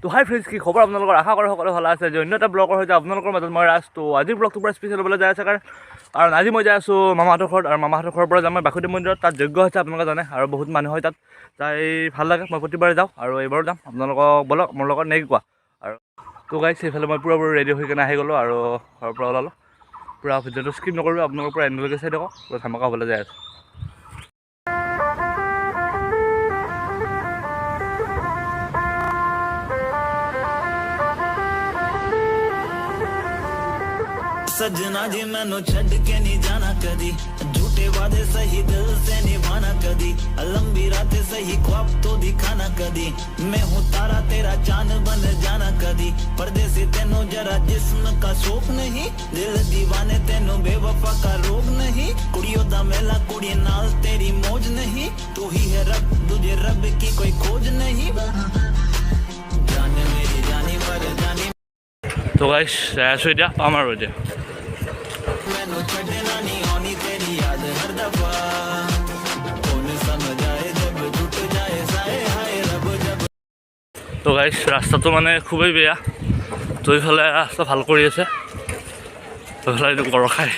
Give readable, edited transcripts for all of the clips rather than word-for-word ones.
তো হাই ফ্ৰেণ্ডছ, কি খবৰ আপোনালোকৰ? আশা কৰোঁ সকলো ভালে আছে। অন্য এটা ব্লগৰ সৈতে আপোনালোকৰ মাজত মই ৰাজ। তো আজিৰ ব্লগটো পুৰা স্পেচিয়েল হ'বলৈ যাই আছে কাৰণ আজি মই যাই আছোঁ মামাহঁতৰ ঘৰত, আৰু মামাহঁতৰ ঘৰৰ পৰা যাম মই বাসুদেৱ মন্দিৰত। তাত যজ্ঞ হৈছে আপোনালোকে জানে, আৰু বহুত মানুহ হয় তাত যাই ভাল লাগে। মই প্ৰতিবাৰে যাওঁ আৰু এইবাৰো যাম। আপোনালোকক বলক মোৰ লগত নে কি কোৱা? আৰু তো গাইছ, সেইফালে মই পুৰা ৰেডি হৈ কিনে আহি গ'লোঁ আৰু ঘৰৰ পৰা ওলালোঁ। পুৰা ভিডিঅ'টো স্কিপ নকৰিব, আপোনালোকৰ পৰা এণ্ডলৈকে চাই থাকক। পুৰা ধামাকা হ'বলৈ যাই আছে। सजना जी मैनू छड़ के नहीं जाना कदी, झूठे वादे सही दिल से निभाना कदी, लंबी रातें सही ख्वाब तो दिखाना कदी, मैं हूँ तारा तेरा चांद बन जाना कदी, परदेसी तेनू जरा जिस्म का शौक नहीं, दिल दीवाने तेनू बेवफा का रोग नहीं, कुड़ियों दा मेला कुड़ी नाल तेरी मौज नहीं, तू ही है रब तुझे रब की कोई खोज नहीं, जान मेरी जानी मर जानी। तो गाइस ऐसे ही पामार हो जाए। তো গাইছ ৰাস্তাটো মানে খুবেই বেয়া। তো এইফালে ৰাস্তা ভাল কৰি আছে, এইফালে এইটো গৰখাই।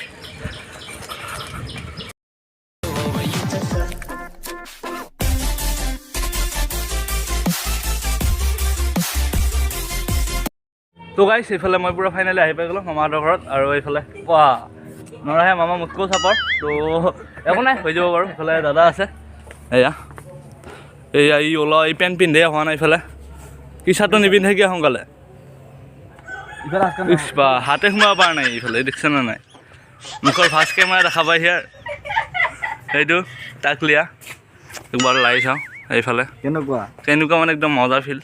তো গাইছ এইফালে মই পুৰা ফাইনেলি আহি পাই গ'লোঁ মামাহঁতৰ ঘৰত। আৰু এইফালে কোৱা নৰাহে মামা মোতকৈও চাপৰ, তো একো নাই, হৈ যাব বাৰু। এইফালে দাদা আছে, এয়া ই ওলা এই পেণ্ট পিন্ধে হোৱা নাই। এইফালে কি চাৰ্টটো নিপিন্ধে কিয় সোনকালে? বা হাতে সোমাব পৰা নাই। এইফালে দেখিছেনে নাই? মুখৰ ফাৰ্ষ্ট কেমেৰা দেখা পাই সিয়াৰ সেইটো টাকলিয়া। একবাৰ লাই চাওঁ এইফালে কেনেকুৱা মানে একদম মজা ফিল।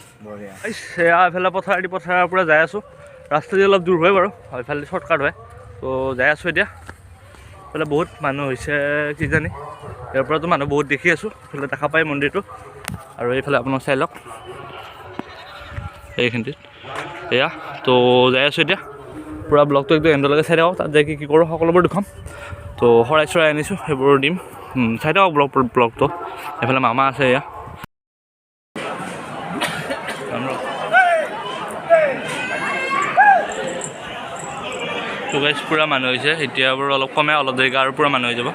সেয়া এইফালে পথাৰৰ পৰা যাই আছোঁ। ৰাস্তাটো অলপ দূৰ হয় বাৰু, এইফালে শ্বৰ্টকাট হয়। তো যাই আছোঁ এতিয়া। এইফালে বহুত মানুহ হৈছে কিজানি, ইয়াৰ পৰাতো মানুহ বহুত দেখি আছোঁ। এইফালে দেখা পায় মন্দিৰটো। আৰু এইফালে আপোনাক চাই লওক এইখিনিত এয়া। তো যাই আছোঁ এতিয়া, পূৰা ব্লগটো একদম এণ্ডলৈকে চাই থাকক। তাত যাই কি কৰোঁ সকলোবোৰ দেখুৱাম। তো শৰাই চৰাই আনিছোঁ, সেইবোৰ দিম। চাই থাকক ব্লগটো। এইফালে মামা আছে এয়া। তো গাইছ পূৰা মানুহ হৈছে এতিয়া বাৰু, অলপ কমে, অলপ দেৰিকৈ আৰু পূৰা মানুহ হৈ যাব।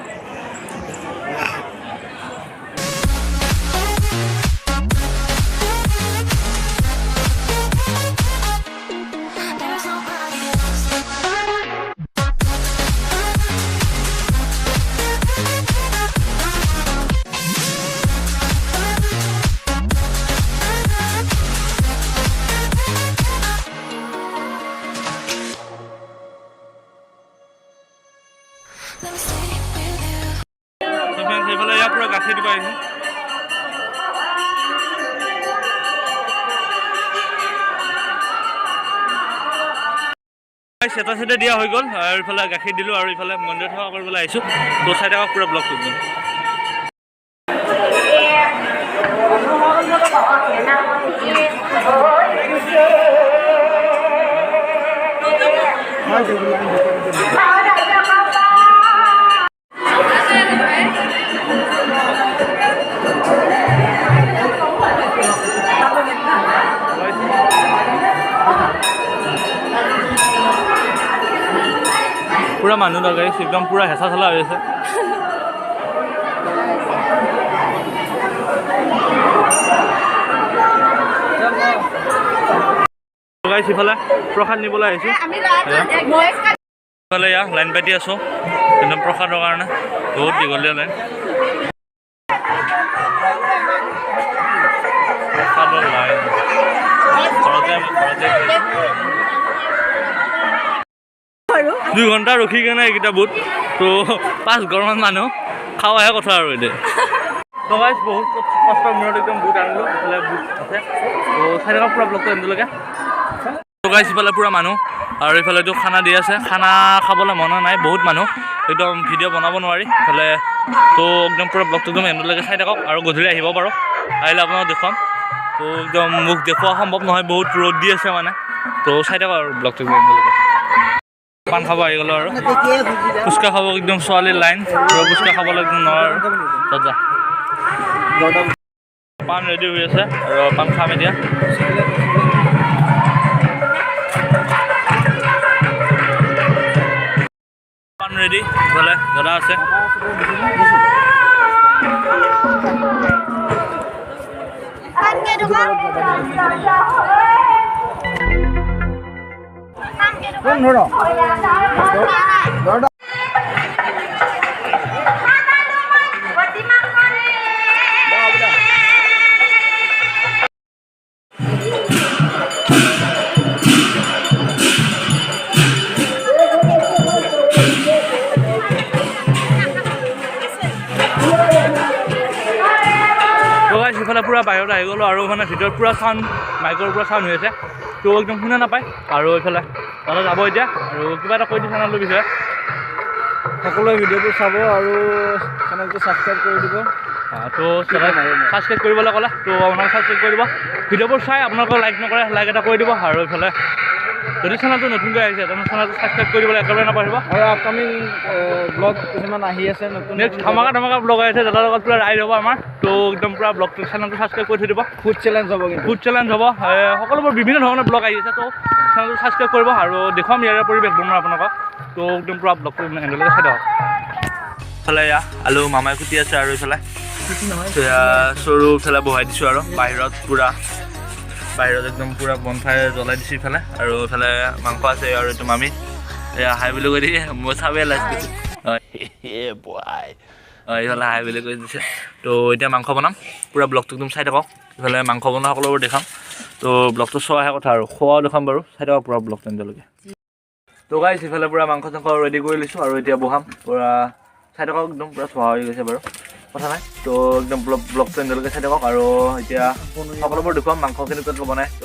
সেইফালে ইয়াৰ পৰা গাখীৰ দিব আহিছোঁ। এটা চাইডে দিয়া হৈ গ'ল, আৰু এইফালে গাখীৰ দিলোঁ, আৰু এইফালে মন্দিৰত সেৱা কৰিবলৈ আহিছোঁ। তো চাই থাকক পুৰা ব্লগটো। পুৰা মানুহ লগাইছে, একদম পুৰা হেঁচা ঠেলা হৈ আছে। লগাইছে ইফালে প্ৰসাদ নিবলৈ আহিছোঁ। ইফালে এয়া লাইন পাতি আছোঁ একদম প্ৰসাদৰ কাৰণে, বহুত দীঘলীয়া লাইন। প্ৰসাদৰ লাইন ঘৰতে 2 ঘণ্টা ৰখি কেনে এইকেইটা বুট। তো 5 ঘৰমান মানুহ খাৱাহে কথা আৰু এতিয়া। তো গাইছ বহুত কষ্টৰ মূৰত একদম বুট আনিলোঁ। এইফালে বুট আছে, তো চাই থাকক পুৰা ব্লগটো এণ্ডলৈকে। তো গাইছ ইফালে পুৰা মানুহ, আৰু এইফালেতো খানা দি আছে। খানা খাবলৈ মন নাই, বহুত মানুহ, একদম ভিডিঅ' বনাব নোৱাৰি এইফালে। তো একদম পুৰা ব্লগটো একদম এণ্ডলৈকে চাই থাকক, আৰু গধূলি আহিব পাৰোঁ, আহিলে আপোনাক দেখুৱাম। তো একদম মোক দেখুওৱা সম্ভৱ নহয়, বহুত ৰ'দ দি আছে মানে। তো চাই থাকক আৰু ব্লগটো একদম এণ্ডলৈকে। পান খাব আহি গ'লোঁ, আৰু ফুচকা খাব একদম ছোৱালীৰ লাইন। ফুচকা খাবলৈ একদম নোৱাৰোঁ। পান ৰেডি হৈ আছে, আৰু পান খাম এতিয়া। এইফালে দাদা আছে সিফালে পুৰা বাহিৰত আহি গ'লোঁ আৰু মানে ভিতৰত পুৰা চাউণ্ড মাইকৰ পুৰা চাউণ্ড হৈ আছে তো একদম শুনা নাপায় আৰু এইফালে দাদা যাব এতিয়া আৰু কিবা এটা কৈ দি চেনেলটোৰ বিষয়ে সকলোৱে ভিডিঅ'টো চাব আৰু চেনেলটো ছাবস্ক্ৰাইব কৰি দিব তো ছাবস্ক্ৰাইব কৰিবলৈ ক'লে তো আপোনালোকে ছাবস্ক্ৰাইব কৰি দিব ভিডিঅ'বোৰ চাই আপোনালোকে লাইক নকৰে লাইক এটা কৰি দিব আৰু এইফালে যদি চেনেলটো নতুনকৈ আহিছে তেনেহ'লে চেনেলটো ছাবস্ক্ৰাইব কৰিবলৈ একেবাৰে নাপাহৰিব আৰু আপকামিং ব্লগ কিছুমান আহি আছে নতুন নেক্সট ধমাকা ব্লগ আহিছে দাদাৰ লগত পুৰা ৰাইড হ'ব আমাৰ তো একদম পুৰা ব্লগটো চেনেলটো ছাবস্ক্ৰাইব কৰি থৈ দিব ফুড চেলেঞ্জ হ'ব কিন্তু ফুড চেলেঞ্জ হ'ব সকলোবোৰ বিভিন্ন ধৰণৰ ব্লগ আহি আছে তো চেনেলটো ছাবস্ক্ৰাইব কৰিব আৰু দেখুৱাম ইয়াৰে পৰিৱেশ বনোৱা আপোনালোকক তো একদম পুৰা ব্লগটো এণ্ডলৈকে চাই দিয়ক ইফালে এয়া আলু মামাই কুটি আছে আৰু ইফালে চৰু ইফালে বহাই দিছোঁ আৰু বাহিৰত একদম পুৰা বনফায়াৰ জ্বলাই দিছোঁ ইফালে আৰু ইফালে মাংস আছে আৰু এইটো মামী এয়া হাই বুলি কৈ দিয়ে মই চাবেই লাইছোঁ ইফালে হাই বুলি কৈ দিছে তো এতিয়া মাংস বনাম পুৰা ব্লগটো একদম চাই থাকক ইফালে মাংস বনোৱা সকলোবোৰ দেখাম তো ব্লগটো চোৱাহে কথা আৰু খোৱাও দেখাম বাৰু চাই থাকক পুৰা ব্লগটো এতিয়ালৈকে তো গাইছ ইফালে পুৰা মাংস চাংস ৰেডি কৰি লৈছোঁ আৰু এতিয়া বহাম পুৰা চাই থাকক একদম পুৰা চোৱা হৈ গৈছে বাৰু কথা নাই তো একদম ব্লগটো এতিয়ালৈকে চাই থাকক আৰু এতিয়া সকলোবোৰ দেখুৱাম মাংস কেনেকুৱা বনাই তো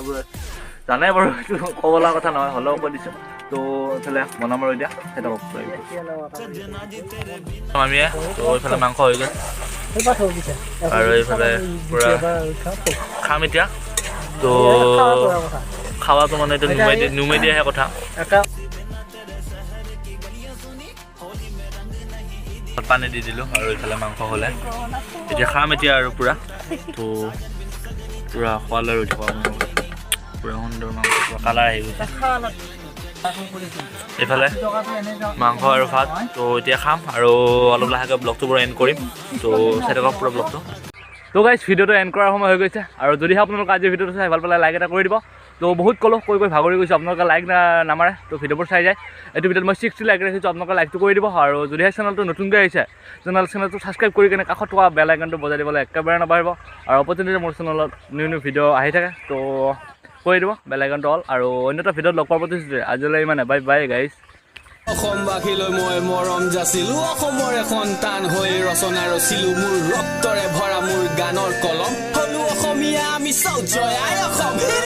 জানে বাৰু এইটো ক'ব লগা কথা নহয় হ'লেও কৈ দিছোঁ তো এইফালে বনাম আৰু এতিয়া চাই থাকক মামীয়ে তো এইফালে মাংস হৈ গ'ল আৰু এইফালে পুৰা খাম এতিয়া তো খাৱাটো মানে এতিয়া নুমাই দিয়াহে কথা পানী দি দিলোঁ আৰু এইফালে মাংস হ'লে এতিয়া খাম এতিয়া আৰু পুৰা তো পুৰা খোৱালৈ ৰৈ থকা পুৰা সুন্দৰ মাংস পুৰা কালাৰ আহি গৈছে এইফালে মাংস আৰু ভাত তো এতিয়া খাম আৰু অলপ লাহেকৈ ব্লগটো পুৰা এণ্ড কৰিম তো চাই থাকক পুৰা ব্লগটো তো গাইছ ভিডিঅ'টো এণ্ড কৰাৰ সময় হৈ গৈছে আৰু যদিহে আপোনালোকে আজি ভিডিঅ'টো চাই ভাল পালে লাইক এটা কৰি দিব তো বহুত ক'লোঁ কৈ ভাগৰি গৈছোঁ আপোনালোকে লাইক নামাৰে তো ভিডিঅ'বোৰ চাই যায় এইটো ভিডিঅ'ত মই 60 লাইক ৰাখিছোঁ আপোনালোকে লাইকটো কৰি দিব আৰু যদিহে চেনেলটো নতুনকৈ আহিছে চেনেলটো ছাবস্ক্ৰাইব কৰি কিনে কাষত থকা বেল আইকনটো বজাই দিবলৈ একেবাৰে নাপাহৰিব আৰু অপৰচুনিটি মোৰ চেনেলত নিউ ভিডিঅ' আহি থাকে তো কৰি দিব বেল আইকনটো অল আৰু অন্য এটা ভিডিঅ'ত লগ পোৱাৰ প্ৰতিশ্ৰুতি আজিলৈ ইমানে বাই বাই গাইছ অসমবাসীলৈ মই মৰম যাচিলো অসমৰে সন্তান হৈ ৰচনা ৰচিলো মোৰ ৰক্তৰে ভৰা মোৰ গানৰ কলম হলো অসমীয়া আমি চাও জয় আই অসম